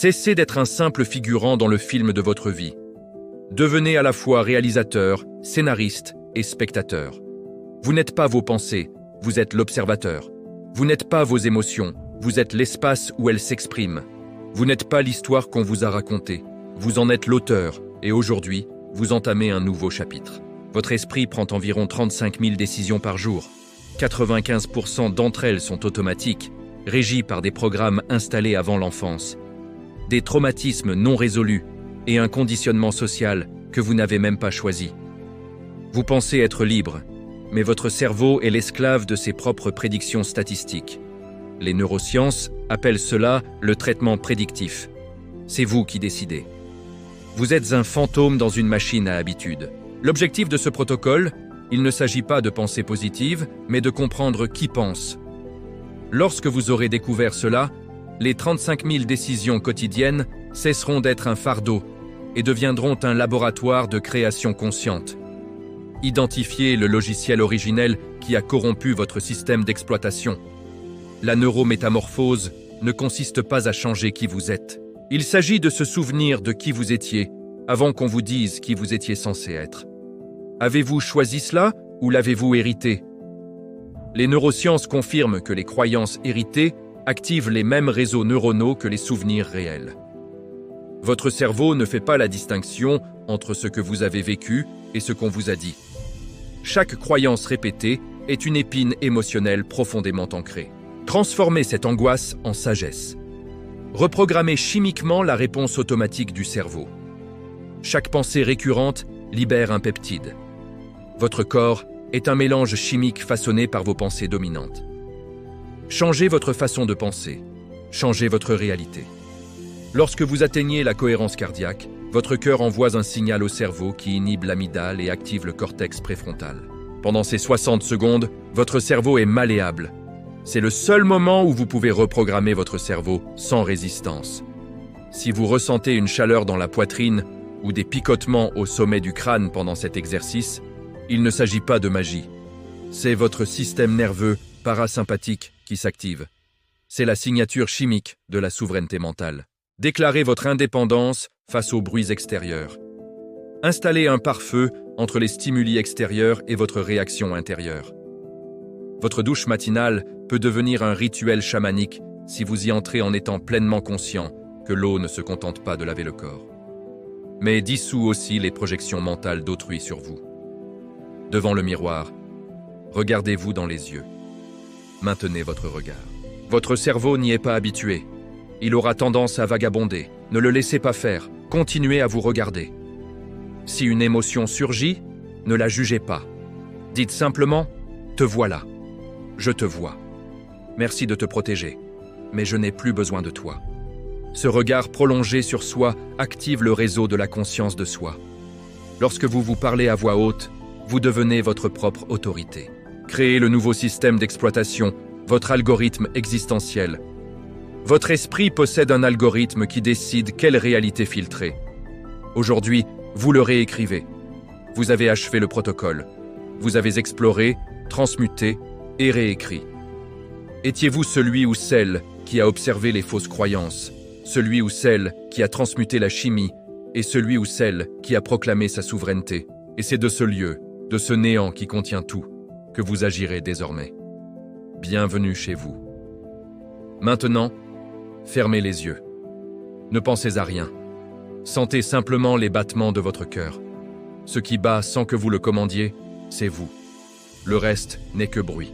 Cessez d'être un simple figurant dans le film de votre vie. Devenez à la fois réalisateur, scénariste et spectateur. Vous n'êtes pas vos pensées, vous êtes l'observateur. Vous n'êtes pas vos émotions, vous êtes l'espace où elles s'expriment. Vous n'êtes pas l'histoire qu'on vous a racontée, vous en êtes l'auteur, et aujourd'hui, vous entamez un nouveau chapitre. Votre esprit prend environ 35 000 décisions par jour. 95% d'entre elles sont automatiques, régies par des programmes installés avant l'enfance. Des traumatismes non résolus et un conditionnement social que vous n'avez même pas choisi. Vous pensez être libre, mais votre cerveau est l'esclave de ses propres prédictions statistiques. Les neurosciences appellent cela le traitement prédictif. C'est vous qui décidez. Vous êtes un fantôme dans une machine à habitude. L'objectif de ce protocole, il ne s'agit pas de pensée positive, mais de comprendre qui pense. Lorsque vous aurez découvert cela, les 35 000 décisions quotidiennes cesseront d'être un fardeau et deviendront un laboratoire de création consciente. Identifiez le logiciel originel qui a corrompu votre système d'exploitation. La neurométamorphose ne consiste pas à changer qui vous êtes. Il s'agit de se souvenir de qui vous étiez avant qu'on vous dise qui vous étiez censé être. Avez-vous choisi cela ou l'avez-vous hérité? Les neurosciences confirment que les croyances héritées activent les mêmes réseaux neuronaux que les souvenirs réels. Votre cerveau ne fait pas la distinction entre ce que vous avez vécu et ce qu'on vous a dit. Chaque croyance répétée est une épine émotionnelle profondément ancrée. Transformez cette angoisse en sagesse. Reprogrammez chimiquement la réponse automatique du cerveau. Chaque pensée récurrente libère un peptide. Votre corps est un mélange chimique façonné par vos pensées dominantes. Changez votre façon de penser. Changez votre réalité. Lorsque vous atteignez la cohérence cardiaque, votre cœur envoie un signal au cerveau qui inhibe l'amygdale et active le cortex préfrontal. Pendant ces 60 secondes, votre cerveau est malléable. C'est le seul moment où vous pouvez reprogrammer votre cerveau sans résistance. Si vous ressentez une chaleur dans la poitrine ou des picotements au sommet du crâne pendant cet exercice, il ne s'agit pas de magie. C'est votre système nerveux parasympathique qui s'active. C'est la signature chimique de la souveraineté mentale. Déclarez votre indépendance face aux bruits extérieurs. Installez un pare-feu entre les stimuli extérieurs et votre réaction intérieure. Votre douche matinale peut devenir un rituel chamanique si vous y entrez en étant pleinement conscient que l'eau ne se contente pas de laver le corps, mais dissout aussi les projections mentales d'autrui sur vous. Devant le miroir, regardez-vous dans les yeux. Maintenez votre regard. Votre cerveau n'y est pas habitué. Il aura tendance à vagabonder. Ne le laissez pas faire. Continuez à vous regarder. Si une émotion surgit, ne la jugez pas. Dites simplement « Te voilà. Je te vois. Merci de te protéger, mais je n'ai plus besoin de toi. » Ce regard prolongé sur soi active le réseau de la conscience de soi. Lorsque vous vous parlez à voix haute, vous devenez votre propre autorité. Créez le nouveau système d'exploitation, votre algorithme existentiel. Votre esprit possède un algorithme qui décide quelle réalité filtrer. Aujourd'hui, vous le réécrivez. Vous avez achevé le protocole. Vous avez exploré, transmuté et réécrit. Étiez-vous celui ou celle qui a observé les fausses croyances, celui ou celle qui a transmuté la chimie et celui ou celle qui a proclamé sa souveraineté? Et c'est de ce lieu, de ce néant qui contient tout, que vous agirez désormais. Bienvenue chez vous. Maintenant, fermez les yeux. Ne pensez à rien. Sentez simplement les battements de votre cœur. Ce qui bat sans que vous le commandiez, c'est vous. Le reste n'est que bruit.